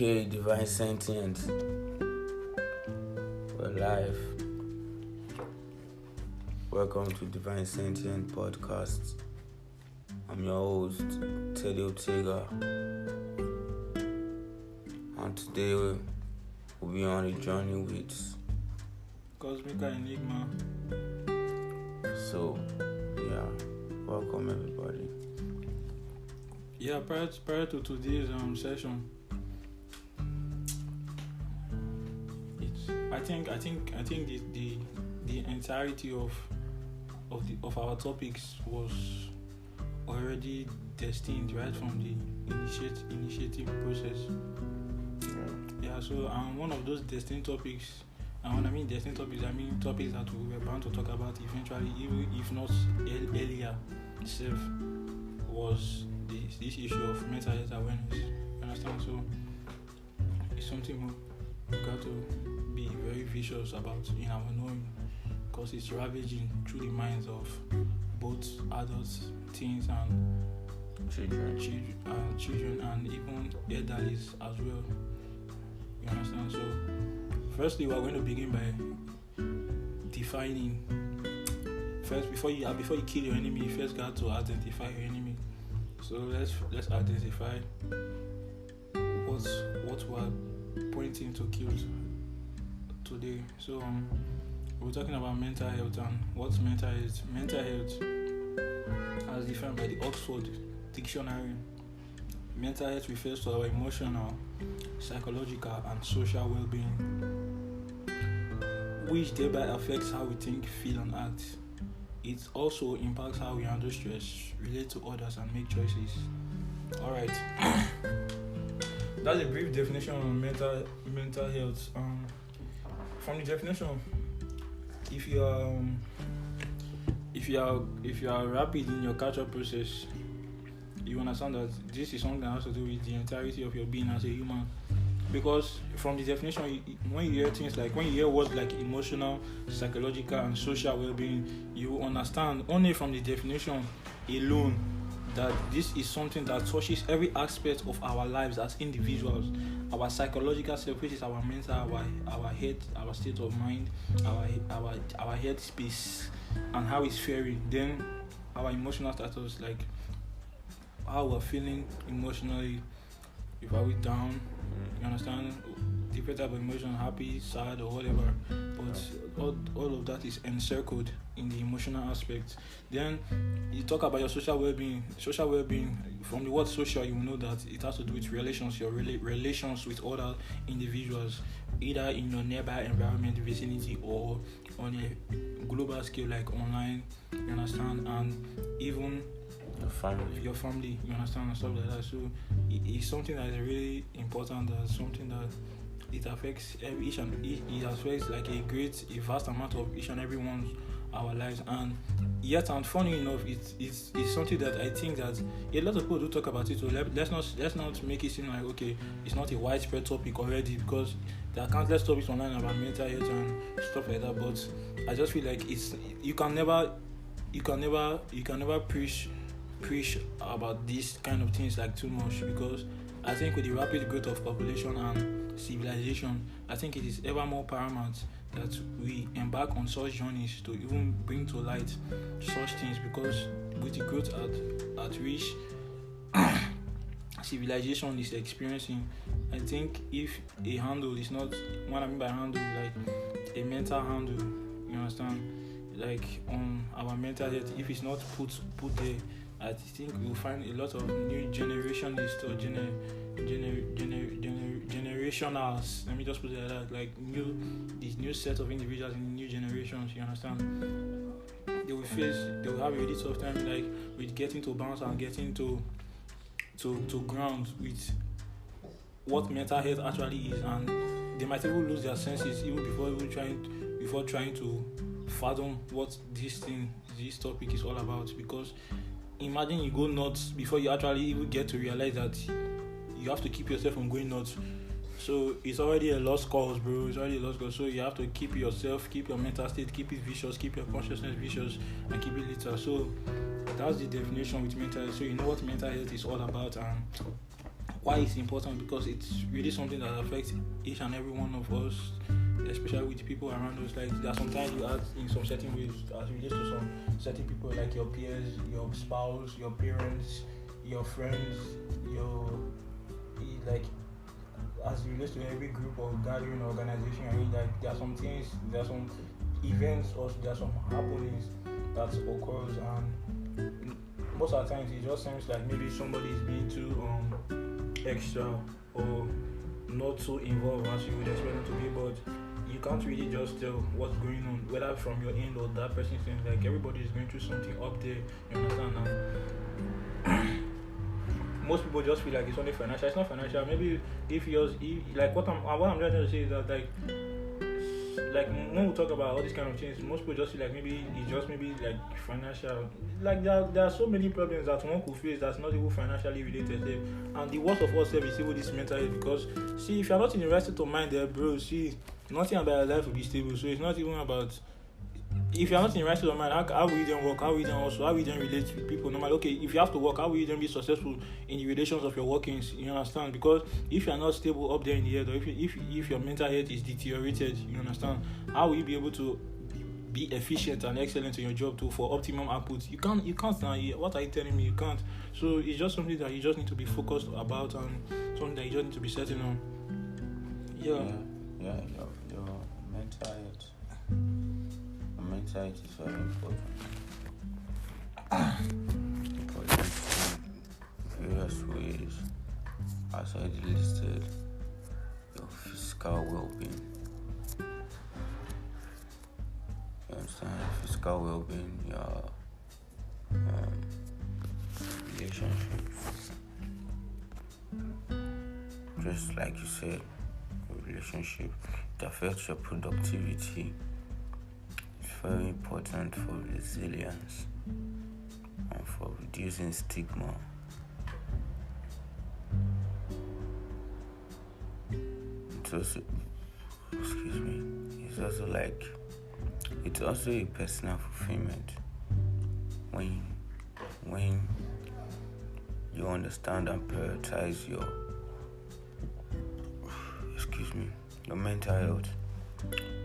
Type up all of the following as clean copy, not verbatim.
Okay, divine sentient. We're live. Welcome to Divine Sentient Podcast. I'm your host, Teddy Ortega. And today we'll be on a journey with Cosmic Enigma. So, welcome everybody. Yeah, prior to today's session, I think the entirety of our topics was already destined right from the initiative process. Yeah. So one of those destined topics, and when I mean destined topics, I mean topics that we were bound to talk about eventually, even if not earlier itself, was this issue of mental health awareness. You understand? So it's something we got to be very vicious about in our knowing, because it's ravaging through the minds of both adults, teens, and children, and even elderlies as well. You understand? So firstly, we're going to begin by defining. First, before you kill your enemy, you first got to identify your enemy. So let's identify what we're pointing to kill today. So we're talking about mental health, and what's mental health? Mental health, as defined by the Oxford Dictionary, mental health refers to our emotional, psychological, and social well-being, which thereby affects how we think, feel, and act. It also impacts how we handle stress, relate to others, and make choices. Alright. That's a brief definition of mental health. From the definition, if you are rapid in your catch-up process, you understand that this is something that has to do with the entirety of your being as a human. Because from the definition, when you hear words like emotional, psychological, and social well-being, you understand only from the definition alone that this is something that touches every aspect of our lives as individuals. Our psychological self, which is our mental, our head, our state of mind, our head space, and how it's faring. Then our emotional status, like how we're feeling emotionally. If are we down, you understand, different type of emotion, happy, sad, or whatever. But all of that is encircled in the emotional aspect. Then you talk about your social well-being. Social well-being, from the word social, you know that it has to do with relations, your relations with other individuals, either in your nearby environment, vicinity, or on a global scale like online, you understand, and even your family, you understand, and stuff like that. So it's something that is really important. That's something that it affects it affects like a vast amount of each and every one's our lives. And funny enough, it's something that I think that a lot of people do talk about it. So let's not make it seem like okay, it's not a widespread topic already, because there are countless topics online about mental health and stuff like that. But I just feel like you can never preach about these kind of things like too much, because I think with the rapid growth of population and civilization, I think it is ever more paramount that we embark on such journeys to even bring to light such things, because with the growth at which civilization is experiencing, I think if a handle is not, what I mean by handle, like a mental handle, you understand, like on our mental health, if it's not put there, I think we'll find a lot of new generationists or generationals. Let me just put it like that. Like this new set of individuals in new generations. You understand? They will have a really tough time, like with getting to bounce and getting to ground with what mental health actually is, and they might even lose their senses even before trying to fathom what this topic is all about. Because imagine you go nuts before you actually even get to realize that you have to keep yourself from going nuts. So it's already a lost cause, bro. It's already a lost cause. So you have to keep yourself, keep your mental state, keep it vicious, keep your consciousness vicious, and keep it little. So that's the definition with mental health. So you know what mental health is all about, and Why it's important? Because it's really something that affects each and every one of us, especially with people around us. Like there are sometimes you act in some certain ways as it relates to some certain people, like your peers, your spouse, your parents, your friends, your like as it relates to every group or gathering or organization. I mean, like there are some things, there are some events, or there are some happenings that occurs, and most of the times it just seems like maybe somebody is being too extra or not so involved as you would expect them to be, but you can't really just tell what's going on, whether from your end or that person's end. Like everybody is going through something up there, you understand? And most people just feel like it's only financial. It's not financial. Maybe if like what I'm trying to say is that like when we talk about all these kind of things, most people just feel like maybe it's just maybe like financial. Like there are so many problems that one could face that's not even financially related. And the worst of all is even this mental health, because see, if you're not in the right state of mind there, bro, see, nothing about your life will be stable. So it's not even about, if you're not in the right state of mind, how will you then work? How will you then also, how will you then relate with people? No matter, okay, if you have to work, how will you then be successful in the relations of your workings? You understand? Because if you're not stable up there in the head, or if your mental health is deteriorated, you understand, how will you be able to be efficient and excellent in your job too for optimum output? You can't now. What are you telling me? You can't. So it's just something that you just need to be focused about, and something that you just need to be certain on. Your mental health. Mental health is very important. Important in various ways. As I listed, your physical well-being. You understand? Physical well-being, your relationships. Just like you said, your relationship, it affects your productivity. It's very important for resilience and for reducing stigma. It's also, it's also a personal fulfillment when you understand and prioritize your mental health.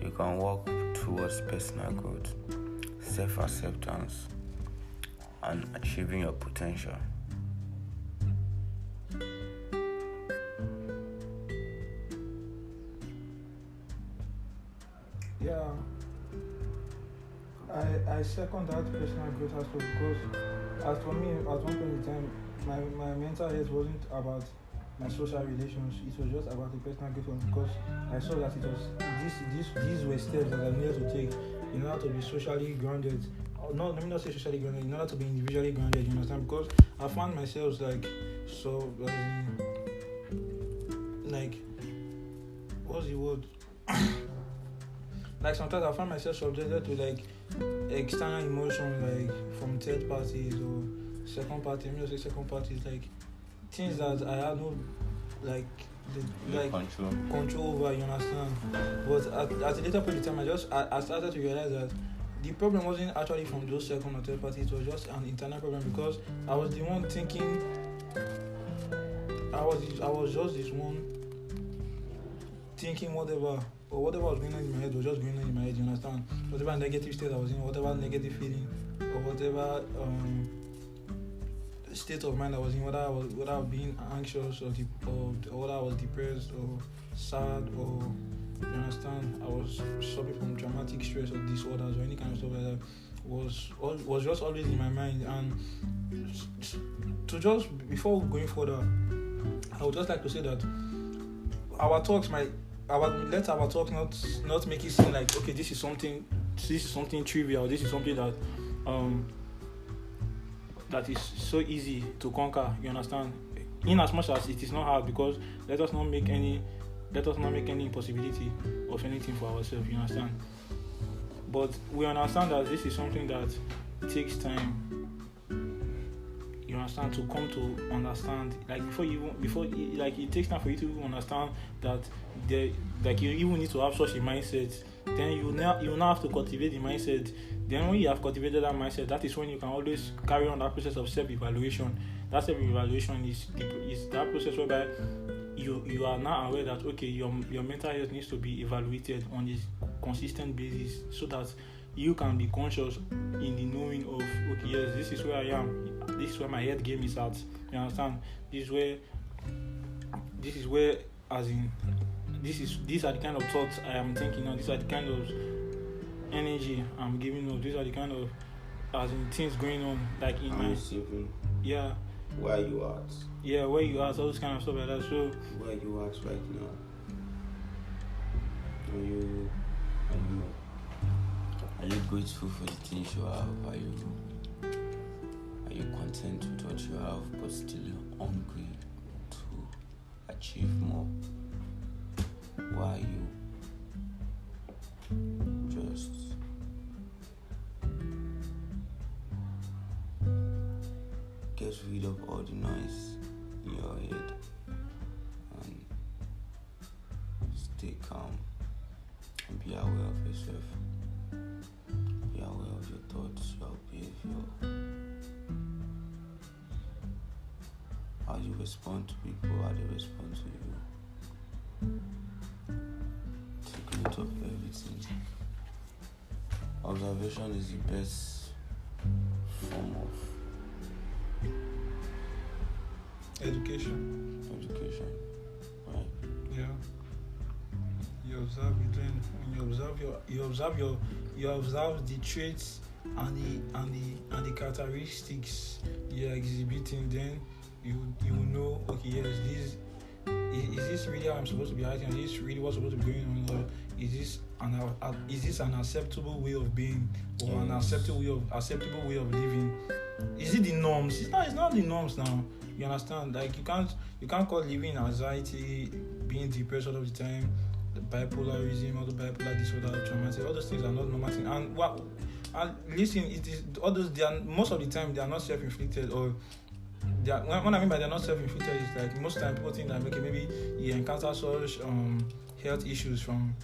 You can work towards personal growth, self-acceptance, and achieving your potential. Yeah, I second that personal growth aspect, because as for me, at one point in time, my mental health wasn't about my social relations. It was just about the personal growth, because I saw that it was these were steps that I needed to take in order to be socially grounded. Let me not say socially grounded, in order to be individually grounded, you understand? Because I found myself like what's the word? Like sometimes I find myself subjected to like external emotions, like from third parties or second parties. Let me just say second parties, like things that I had no control over, you understand? But at a later point in time, I started to realize that the problem wasn't actually from those second or third parties. It was just an internal problem, because I was the one thinking. I was just this one thinking whatever was going on in my head was just going on in my head, you understand? Whatever negative state I was in, whatever negative feeling, or whatever state of mind I was in, whether I was being anxious or whether I was depressed or sad, or you understand, I was suffering from traumatic stress or disorders or any kind of stuff like that, was just always in my mind. And to just, before going further, I would just like to say that our talks let our talk not make it seem like, okay, this is something trivial, this is something that that is so easy to conquer, you understand? In as much as it is not hard, because let us not make any impossibility of anything for ourselves, you understand? But we understand that this is something that takes time, you understand, to come to understand. Like it takes time for you to understand that you even need to have such a mindset. Then you now have to cultivate the mindset. then when you have cultivated that mindset, that is when you can always carry on that process of self-evaluation. That self-evaluation is that process whereby you are now aware that okay, your mental health needs to be evaluated on a consistent basis, so that you can be conscious in the knowing of okay, yes, this is where I am, this is where my head game is at. You understand? This is where as in these are the kind of thoughts I am thinking now, these are the kind of energy I'm giving off, these are the kind of as in things going on like in my yeah. Where you at? Yeah, where you at, all this kind of stuff like that. So where you at right now? Are you grateful for the things you have? Are you content with what you have but still hungry to achieve more? Why are you just get rid of all the noise in your head and stay calm and be aware of yourself? Be aware of your thoughts, your behavior, how you respond to people, how they respond to you. Take note of everything. Observation is the best form of education, right? Yeah. You observe you observe the traits and the characteristics you're exhibiting, then you know, okay, yes, this is this really how I'm supposed to be acting? Is this really what's supposed to be going on? Or is this an acceptable way of being, or an acceptable way of living? Is it the norms? It's not the norms now. You understand? Like you can't call living anxiety, being depressed all of the time, the bipolarism, or the bipolar disorder, traumatic. All those things are not normal things. And listen, it is all those. They are most of the time they are not self-inflicted, or when I mean by they're not self-inflicted, is like most of the time people think that maybe you encounter such health issues from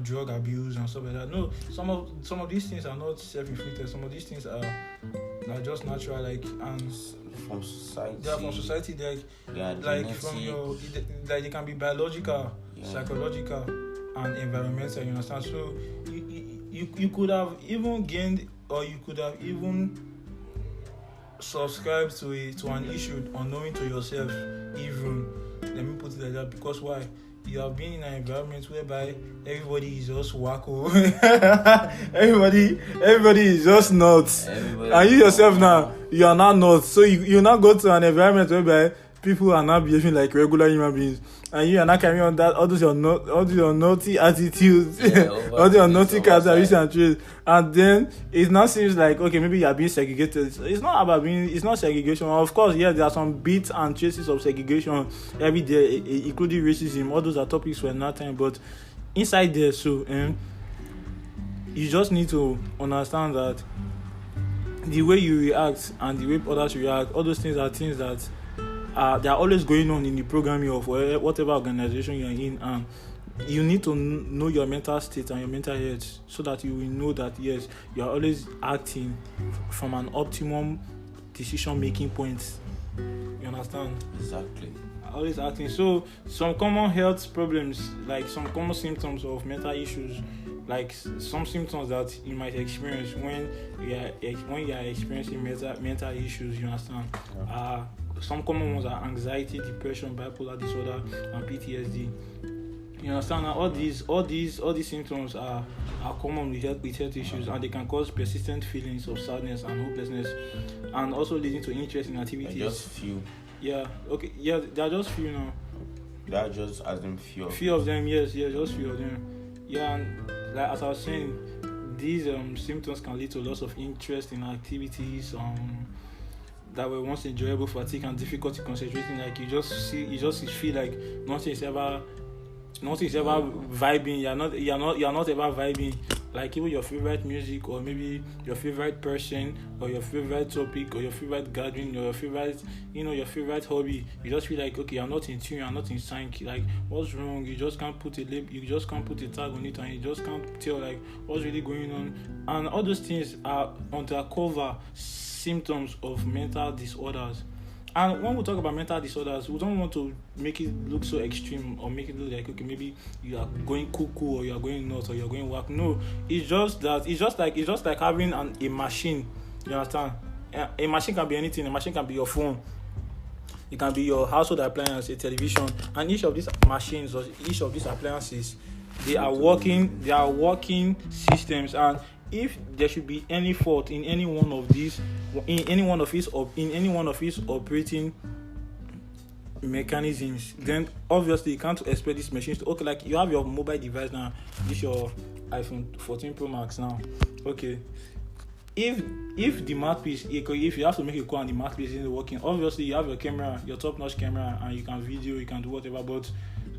drug abuse and stuff like that. No, some of these things are not self-inflicted. Some of these things are just natural, like, and from society. They are from society. Like from your, like they can be biological, psychological, and environmental. You understand? So you could have even gained, or you could have even subscribed to an issue unknowing to yourself. Even let me put it like that, because why? You have been in an environment whereby everybody is just wacko. everybody is just nuts. And you yourself now, you are not nuts. So you now go to an environment whereby people are not behaving like regular human beings, and you are not carrying on that all your naughty attitudes, all your naughty characteristics and traits, and then it now seems like okay, maybe you are being segregated. It's not segregation. Of course, there are some bits and traces of segregation every day, including racism. All those are topics for another time, but inside there, so you just need to understand that the way you react and the way others react, all those things are things that they are always going on in the programming of whatever organization you are in, and you need to know your mental state and your mental health, so that you will know that yes, you are always acting from an optimum decision making point. You understand? Exactly. Always acting. So some common health problems, like some common symptoms of mental issues, like some symptoms that you might experience when you are experiencing mental issues. You understand? Some common ones are anxiety, depression, bipolar disorder, and PTSD. You understand? Now, all these symptoms are common with health issues, and they can cause persistent feelings of sadness and hopelessness, and also leading to interest in activities. Just few. Yeah. Okay. Yeah. There are just few now. There are just as in few. Few of them. Yes. Just few of them. Yeah. And like as I was saying, these symptoms can lead to loss of interest in activities that were once enjoyable, fatigue and difficulty concentrating. Like you just feel like nothing is ever vibing. You're not ever vibing. like even your favorite music, or maybe your favorite person, or your favorite topic, or your favorite gathering, or your favorite, your favorite hobby. You just feel like, okay, I'm not in tune, I'm not in sync. Like, what's wrong? You just can't put a label, you just can't put a tag on it, and you just can't tell like what's really going on. And all those things are undercover symptoms of mental disorders. And when we talk about mental disorders, we don't want to make it look so extreme, or make it look like, okay, maybe you are going cuckoo, or you are going nuts, or you are going whack. No, it's just like having a machine. You understand? A machine can be anything. A machine can be your phone. It can be your household appliance, a television, and each of these machines or each of these appliances, they are working systems. And if there should be any fault in any one of these, in any one of its operating mechanisms, then obviously you can't expect these machines to, okay, like you have your mobile device now, this your iPhone 14 Pro Max now. Okay, if the mouthpiece, if you have to make a call and the mouthpiece isn't working, obviously you have your camera, your top-notch camera, and you can video, you can do whatever. But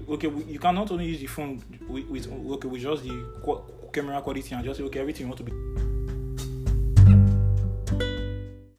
okay, you can not only use the phone with just the camera quality and just say, okay, everything you want to be